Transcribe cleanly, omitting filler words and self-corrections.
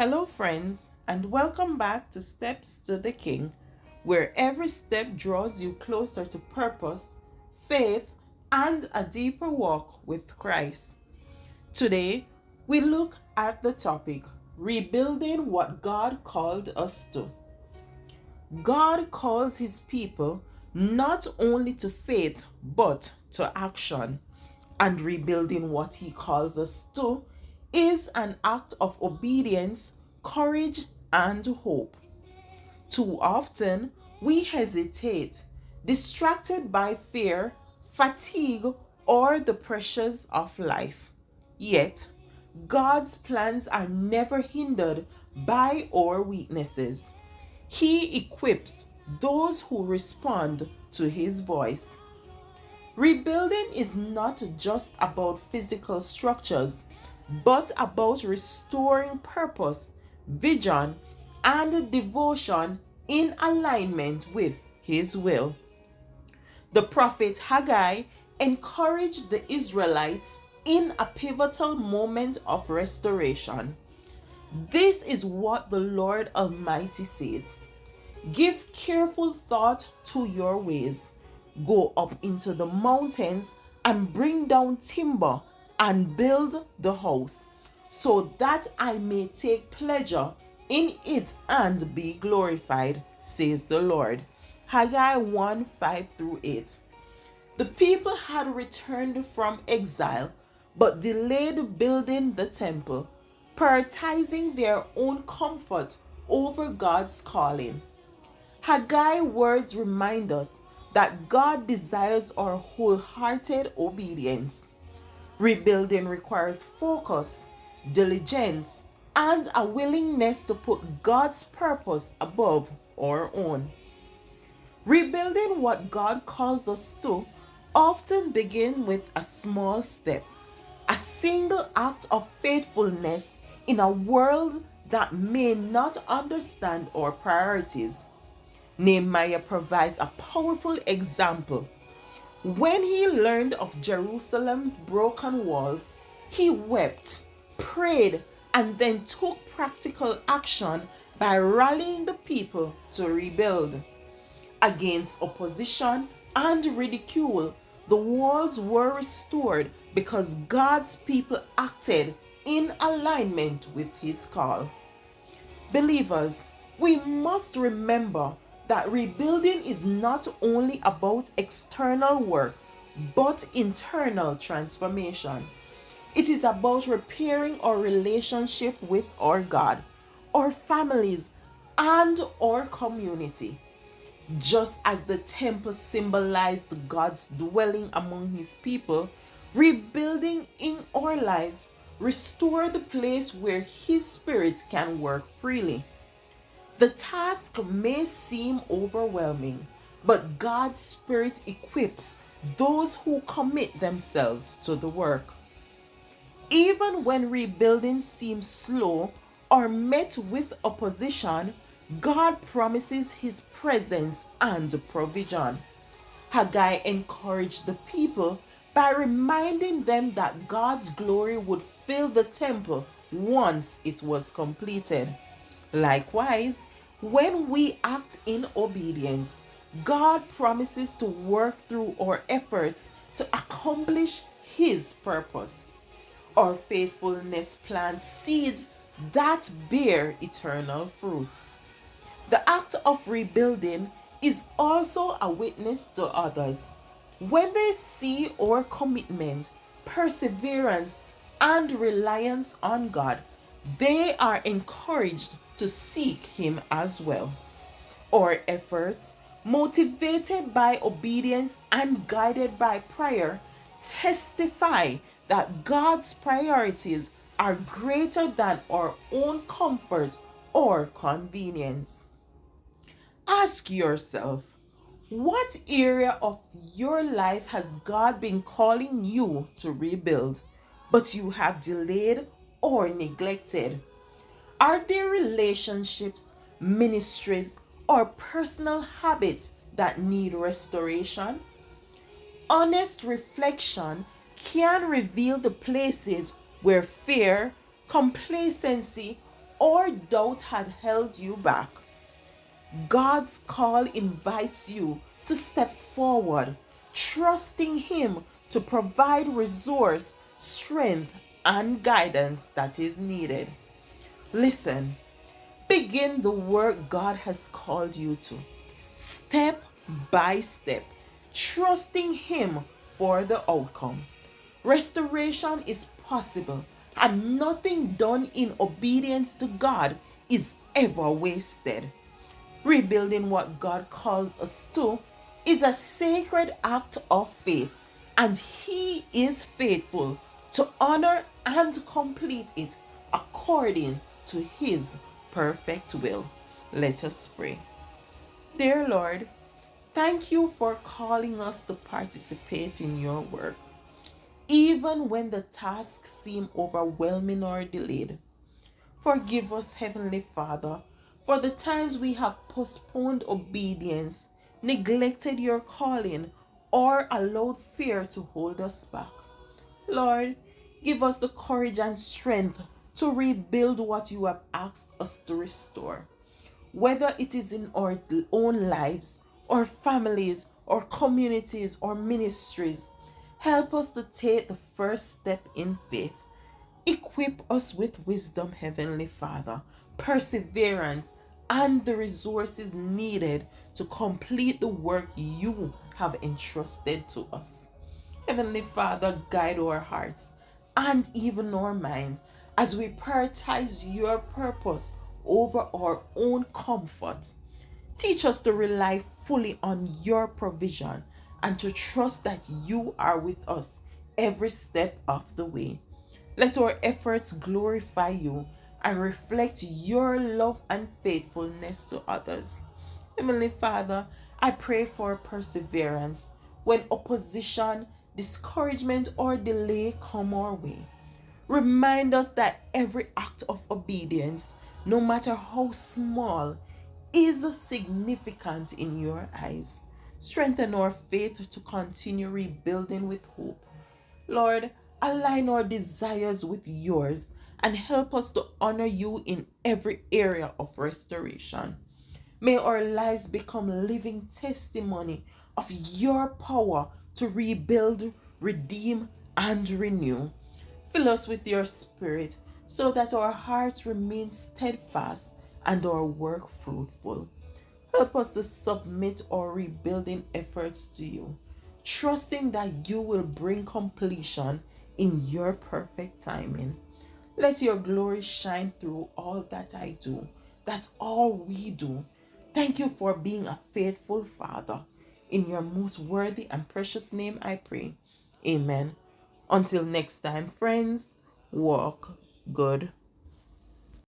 Hello, friends, and welcome back to Steps to the King, where every step draws you closer to purpose, faith, and a deeper walk with Christ. Today, we look at the topic rebuilding what God called us to. God calls his people not only to faith but to action, and rebuilding what he calls us to is an act of obedience, courage, and hope. Too often, we hesitate, distracted by fear, fatigue, or the pressures of life. Yet, God's plans are never hindered by our weaknesses. He equips those who respond to his voice. Rebuilding is not just about physical structures, but about restoring purpose, vision, and devotion in alignment with His will. The prophet Haggai encouraged the Israelites in a pivotal moment of restoration. This is what the Lord Almighty says: give careful thought to your ways. Go up into the mountains and bring down timber and build the house, so that I may take pleasure in it and be glorified, says the Lord. Haggai 1 5 through 8. The people had returned from exile but delayed building the temple, prioritizing their own comfort over God's calling. Haggai words remind us that God desires our wholehearted obedience. Rebuilding requires focus, diligence, and a willingness to put God's purpose above our own. Rebuilding what God calls us to often begins with a small step, a single act of faithfulness in a world that may not understand our priorities. Nehemiah provides a powerful example. When he learned of Jerusalem's broken walls, he wept, prayed, and then took practical action by rallying the people to rebuild. Against opposition and ridicule, the walls were restored because God's people acted in alignment with his call. Believers, we must remember that rebuilding is not only about external work, but internal transformation. It is about repairing our relationship with our God, our families, and our community. Just as the temple symbolized God's dwelling among his people, rebuilding in our lives restore the place where his spirit can work freely. The task may seem overwhelming, but God's Spirit equips those who commit themselves to the work. Even when rebuilding seems slow or met with opposition, God promises His presence and provision. Haggai encouraged the people by reminding them that God's glory would fill the temple once it was completed. Likewise, when we act in obedience, God promises to work through our efforts to accomplish His purpose. Our faithfulness plants seeds that bear eternal fruit. The act of rebuilding is also a witness to others. When they see our commitment, perseverance, and reliance on God, they are encouraged to seek Him as well. Our efforts, motivated by obedience and guided by prayer, testify that God's priorities are greater than our own comfort or convenience. Ask yourself, what area of your life has God been calling you to rebuild, but you have delayed or neglected? Are there relationships, ministries, or personal habits that need restoration? Honest reflection can reveal the places where fear, complacency, or doubt had held you back, God's call invites you to step forward, trusting Him to provide resource, strength, and guidance that is needed. Listen, begin the work God has called you to, step by step, trusting Him for the outcome. Restoration is possible, and nothing done in obedience to God is ever wasted. Rebuilding what God calls us to is a sacred act of faith, and He is faithful to honor and complete it according to His perfect will. Let us pray. Dear Lord, thank you for calling us to participate in your work, even when the tasks seem overwhelming or delayed. Forgive us, Heavenly Father, for the times we have postponed obedience, neglected your calling, or allowed fear to hold us back. Lord, give us the courage and strength to rebuild what you have asked us to restore, whether it is in our own lives, or families, or communities, or ministries. Help us to take the first step in faith. Equip us with wisdom, Heavenly Father, perseverance, and the resources needed to complete the work you have entrusted to us. Heavenly Father, guide our hearts and even our minds as we prioritize your purpose over our own comfort. Teach us to rely fully on your provision and to trust that you are with us every step of the way. Let our efforts glorify you and reflect your love and faithfulness to others. Heavenly Father, I pray for perseverance when opposition, discouragement, or delay come our way. Remind us that every act of obedience, no matter how small, is significant in your eyes. Strengthen our faith to continue rebuilding with hope. Lord, align our desires with yours and help us to honor you in every area of restoration. May our lives become living testimony of your power to rebuild, redeem, and renew. Fill us with your spirit so that our hearts remain steadfast and our work fruitful. Help us to submit our rebuilding efforts to you, trusting that you will bring completion in your perfect timing. Let your glory shine through all that I do. That's all we do. Thank you for being a faithful Father. In your most worthy and precious name I pray. Amen. Until next time, friends, walk good.